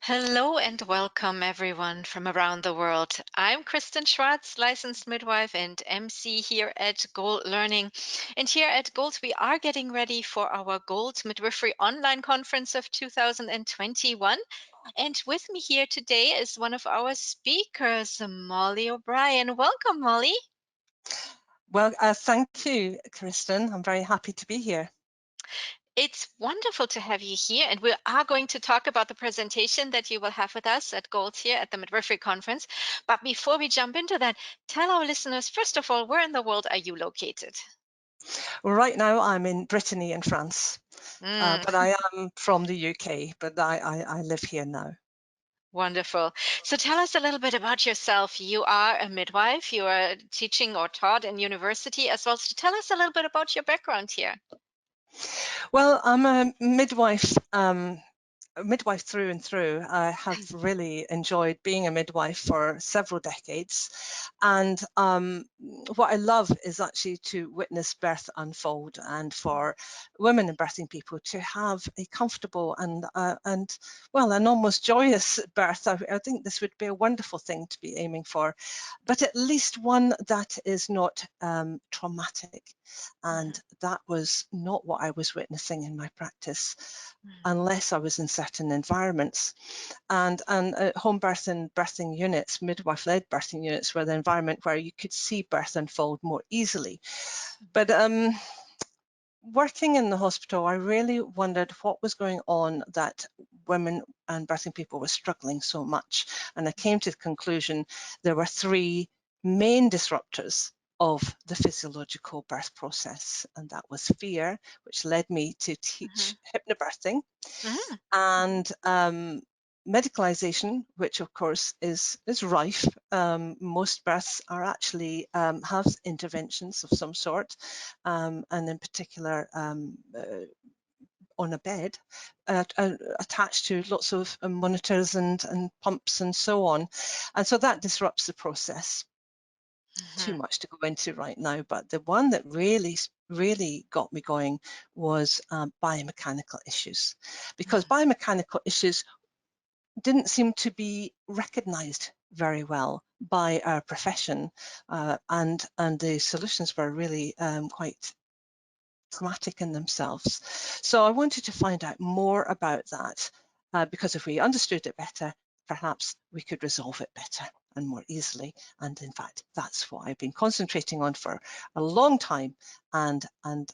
Hello and welcome everyone from around the world. I'm Kristen Schwartz, licensed midwife and MC here at Gold Learning. And here at Gold, we are getting ready for our Gold Midwifery online conference of 2021. And with me here today is one of our speakers, Molly O'Brien. Welcome, Molly. Well, thank you, Kristen. I'm very happy to be here. It's wonderful to have you here, and we are going to talk about the presentation that you will have with us at Gold here at the Midwifery Conference. But before we jump into that, tell our listeners, first of all, where in the world are you located? Well, right now I'm in Brittany in France, Mm, but I am from the UK, but I live here now. wonderful. So tell us a little bit about yourself. You are a midwife, you are teaching or taught in university as well. So tell us a little bit about your background here. Well, I'm a midwife through and through. I have really enjoyed being a midwife for several decades. And what I love is actually to witness birth unfold and for women and birthing people to have a comfortable and well, an almost joyous birth. I think this would be a wonderful thing to be aiming for, but at least one that is not traumatic. And that was not what I was witnessing in my practice unless I was in certain environments. And home birth and birthing units, midwife-led birthing units, were the environment where you could see birth unfold more easily. But working in the hospital, I really wondered what was going on that women and birthing people were struggling so much. And I came to the conclusion there were three main disruptors of the physiological birth process, and that was fear, which led me to teach hypnobirthing, Mhm. and medicalization, which of course is rife. Most births are actually have interventions of some sort, and in particular on a bed, attached to lots of monitors and pumps and so on. And so that disrupts the process. Too Mhm. much to go into right now, but the one that really got me going was biomechanical issues, because biomechanical issues didn't seem to be recognized very well by our profession, and the solutions were really quite traumatic in themselves. So I wanted to find out more about that, because if we understood it better, perhaps we could resolve it better and more easily. And in fact, that's what I've been concentrating on for a long time. And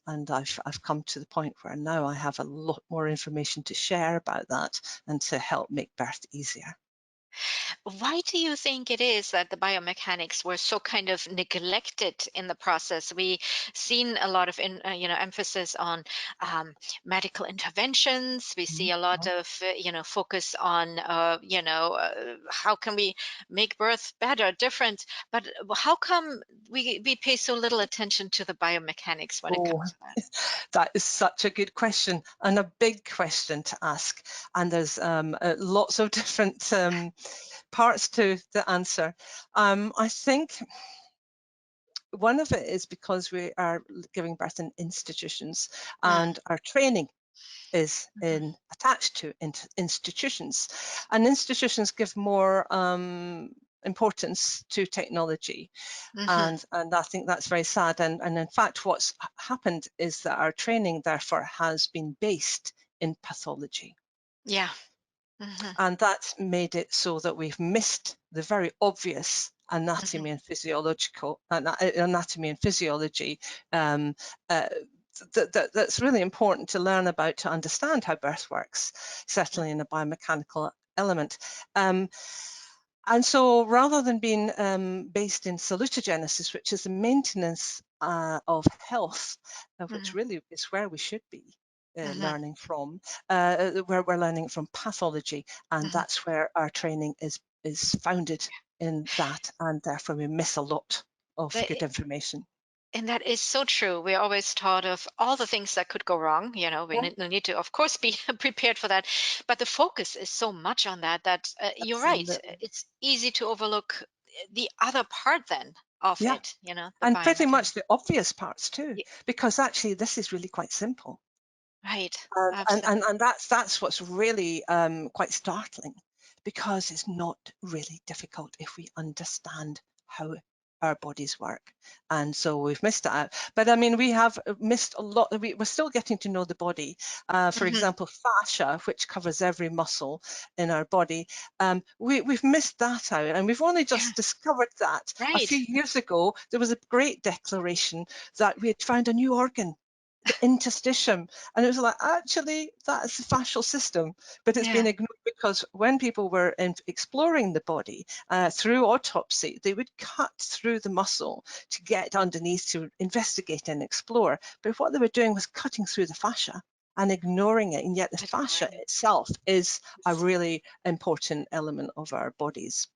I've come to the point where now I have a lot more information to share about that and to help make birth easier. Why do you think it is that the biomechanics were so kind of neglected in the process? We seen a lot of emphasis on medical interventions. We see a lot Mhm. of focus on how can we make birth better, different. But how come we pay so little attention to the biomechanics when it Oh, comes to that? that is such a good question and a big question to ask. And there's lots of different parts to the answer. I think one of it is because we are giving birth in institutions, Mm, and our training is mhm, attached to institutions, and institutions give more importance to technology, mhm. and I think that's very sad. And in fact, what's happened is that our training, therefore, has been based in pathology, Yeah. Mhm, and that's made it so that we've missed the very obvious mhm. anatomy and physiology, um, uh, that's really important to learn about to understand how birth works, certainly in a biomechanical element. Um, and so rather than being based in salutogenesis, which is the maintenance of health, which Mhm, really is where we should be mhm, learning from, where we're learning from pathology, and mhm. that's where our training is founded in that, and therefore we miss a lot of But good information. And that is so true. We're always taught of all the things that could go wrong. We Yeah, need to, of course, be prepared for that. But the focus is so much on that you're right. absolutely. It's easy to overlook the other part then of Yeah, it, the and pretty biomechanics. much the obvious parts too, Ye- because actually this is really quite simple. Right. And Absolutely. that's what's really quite startling, because it's not really difficult if we understand how our bodies work. And so we've missed it out. But I mean, we have missed a lot. We're still getting to know the body. For Hmm. example, fascia, which covers every muscle in our body, we've missed that out. And we've only Yeah, just discovered that a few right. years ago. There was a great declaration that we had found a new organ, the interstitium, and it was like, actually that's the fascial system, but it's been Yeah, ignored because when people were exploring the body through autopsy, they would cut through the muscle to get underneath to investigate and explore, but what they were doing was cutting through the fascia and ignoring it, and yet the fascia ignoring it. itself is a really important element of our bodies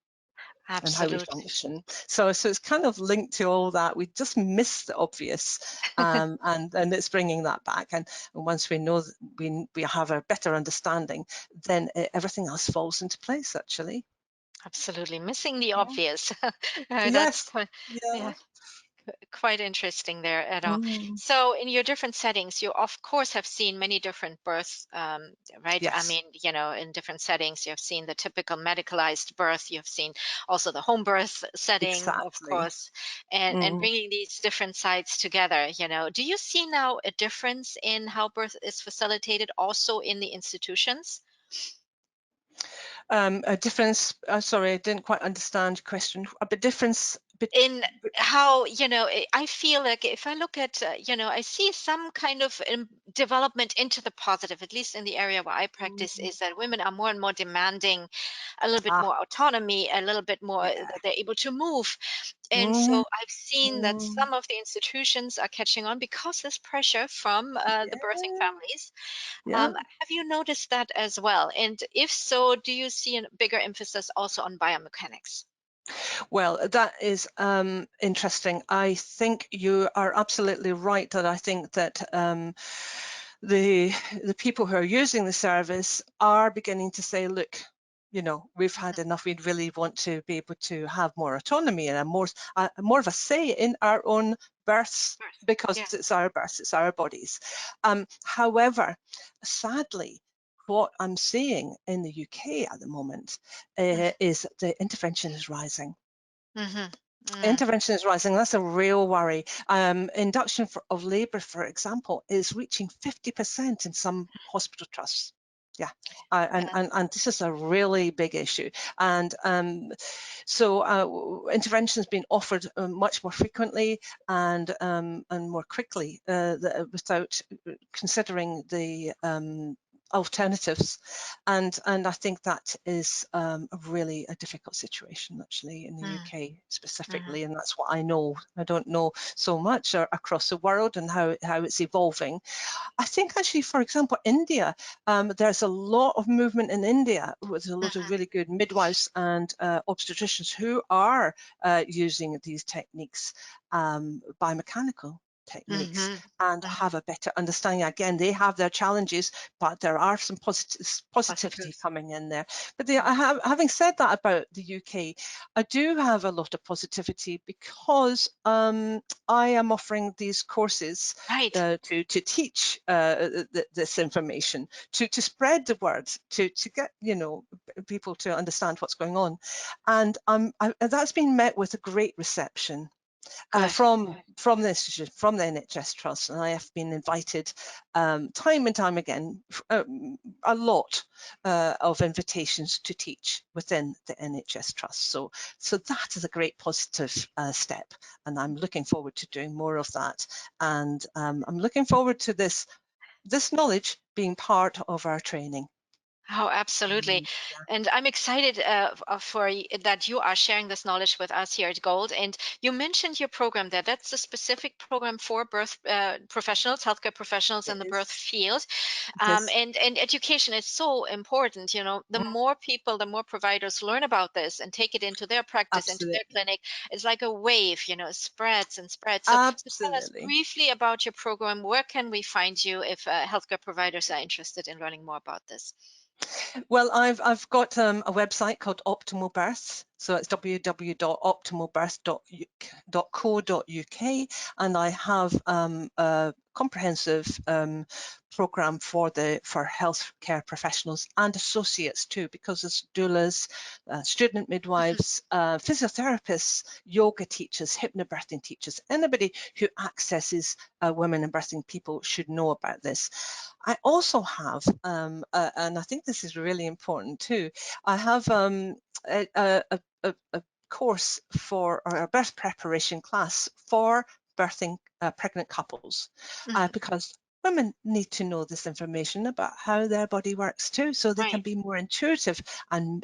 and how we Absolutely. function. So it's kind of linked to all that. We just miss the obvious, and it's bringing that back. And once we know that we have a better understanding, then everything else falls into place. Actually, Absolutely. Missing the yeah. obvious. That's Yes, quite, yeah. yeah, quite interesting there at all. Mm. So, in your different settings, you of course have seen many different births, right? I Yes, mean, in different settings, you have seen the typical medicalized birth, you have seen also the home birth setting, of exactly. course, and Mm. bringing these different sides together. Do you see now a difference in how birth is facilitated also in the institutions? A difference. Sorry, I didn't quite understand your question. A difference. In how I feel like if I look at I see some kind of development into the positive, at least in the area where I practice, Mm. is that women are more and more demanding a little bit Ah, more autonomy, a little bit more yeah. that they're able to move. And Mm. so I've seen that Mm. some of the institutions are catching on because there's pressure from the birthing Yeah, families. yeah. Have you noticed that as well, and if so, do you see a bigger emphasis also on biomechanics? Well, that is interesting. I think you are absolutely right that I think that the the people who are using the service are beginning to say, look, we've had Mhm. enough. We'd really want to be able to have more autonomy and more of a say in our own births Birth. because Yeah. it's our births, it's our bodies. However, sadly, what I'm seeing in the UK at the moment is the intervention is rising. Mhm. Mm. Intervention is rising. That's a real worry. Induction of labour, for example, is reaching 50% in some hospital trusts. Yeah, and this is a really big issue. And so intervention has been offered much more frequently and more quickly without considering the alternatives, and I think that is really a difficult situation actually in the Mm. UK Mhm. specifically, and that's what I know. I don't know so much across the world and how it's evolving. I think actually, for example, India, there's a lot of movement in India with a lot of Mhm. really good midwives and obstetricians who are using these techniques, biomechanical techniques, Mhm. and Mhm. have a better understanding. Again, they have their challenges, but there are some positivity Positives. coming in there. But Mm. having said that about the UK, I do have a lot of positivity because I am offering these courses Right. to teach this information, to spread the word, to get people to understand what's going on, and that's been met with a great reception Good. from the institution, from the NHS Trust, and I have been invited time and time again, a lot of invitations to teach within the NHS Trust. So that is a great positive step, and I'm looking forward to doing more of that. And I'm looking forward to this knowledge being part of our training. Oh, absolutely. Mm, And I'm excited that you are sharing this knowledge with us here at Gold. And you mentioned your program there. That's a specific program for birth professionals, healthcare professionals yeah, in the it birth is. field. It is. And education is so important. The Mm, more people, the more providers learn about this and take it into their practice, into their absolutely. clinic. It's like a wave, it spreads and spreads. So tell us Absolutely. briefly about your program. Where can we find you if healthcare providers are interested in learning more about this? Well, I've got a website called Optimal Birth, so it's www.optimalbirth.co.uk, and I have a comprehensive program for healthcare professionals and associates too, because there's doulas, student Mhm. midwives, physiotherapists, yoga teachers, hypnobirthing teachers, anybody who accesses women and birthing people should know about this. I also have, and I think this is really important too, I have a course for, or a birth preparation class for birthing pregnant couples, Mhm. because women need to know this information about how their body works too, so they can Right. be more intuitive and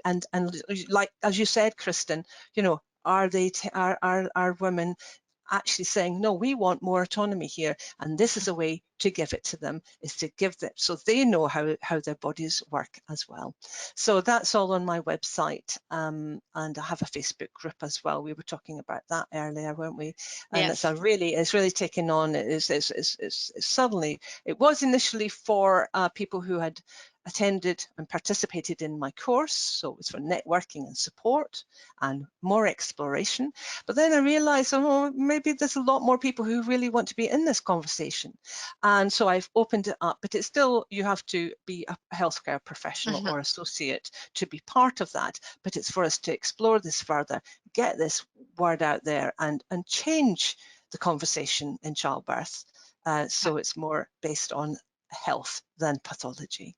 like as you said, Kristen, you know, are they are women actually saying, no, we want more autonomy here, and this is a way to give it to them, is to give them so they know how their bodies work as well. So that's all on my website, and I have a Facebook group as well. We were talking about that earlier, weren't we? And Yes. it's really taken on. It's suddenly, it was initially for people who had attended and participated in my course, so it was for networking and support and more exploration. But then I realized, oh, maybe there's a lot more people who really want to be in this conversation. And so I've opened it up, but it's still, you have to be a healthcare professional Mhm. or associate to be part of that. But it's for us to explore this further, get this word out there, and change the conversation in childbirth. So it's more based on health than pathology.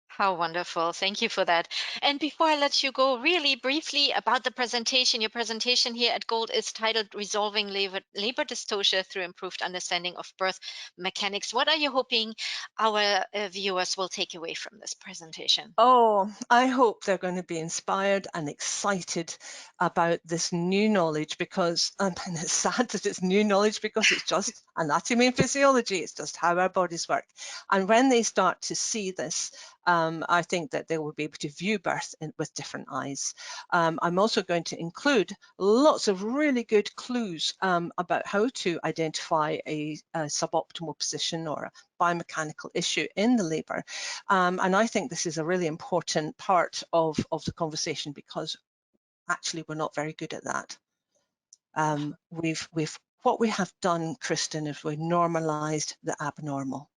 How wonderful. Thank you for that. And before I let you go, really briefly about the presentation. Your presentation here at Gold is titled Resolving Labor Dystocia Through Improved Understanding of Birth Mechanics. What are you hoping our viewers will take away from this presentation? Oh, I hope they're going to be inspired and excited about this new knowledge, because, and it's sad that it's new knowledge because it's just anatomy and physiology. It's just how our bodies work. And when they start to see this, I think that they will be able to view birth with different eyes. I'm also going to include lots of really good clues about how to identify a suboptimal position or a biomechanical issue in the labour. And I think this is a really important part of the conversation, because actually we're not very good at that. What we have done, Kristen, is we've normalized the abnormal,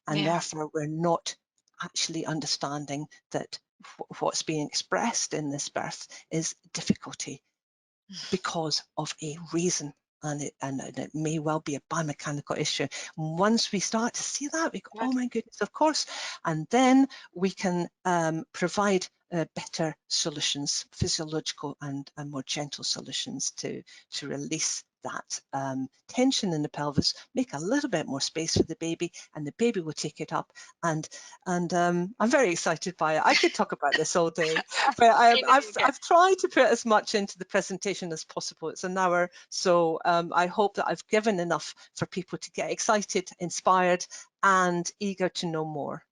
and Yeah. therefore we're not actually understanding that what's being expressed in this birth is difficulty because of a reason. And it may well be a biomechanical issue. Once we start to see that, we go, oh Right. my goodness, of course. And then we can provide better solutions, physiological and more gentle solutions to release that tension in the pelvis, make a little bit more space for the baby, and the baby will take it up. And I'm very excited by it. I could talk about this all day, but I know you can. I've tried to put as much into the presentation as possible. It's an hour, so I hope that I've given enough for people to get excited, inspired, and eager to know more.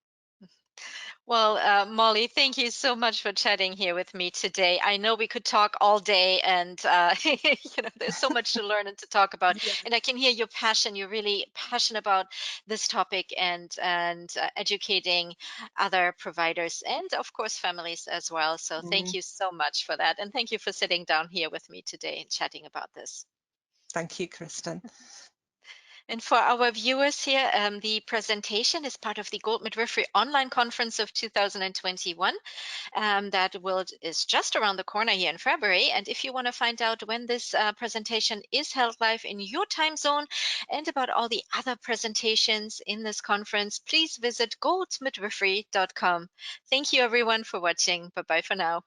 Well, Molly, thank you so much for chatting here with me today. I know we could talk all day, and there's so much to learn and to talk about. Yeah. And I can hear your passion. You're really passionate about this topic and educating other providers and, of course, families as well. So thank Mm, you so much for that, and thank you for sitting down here with me today and chatting about this. thank you, Kristen. And for our viewers here, the presentation is part of the Gold Midwifery online conference of 2021. Is just around the corner here in February. And if you want to find out when this presentation is held live in your time zone and about all the other presentations in this conference, please visit goldmidwifery.com. Thank you everyone for watching. Bye bye for now.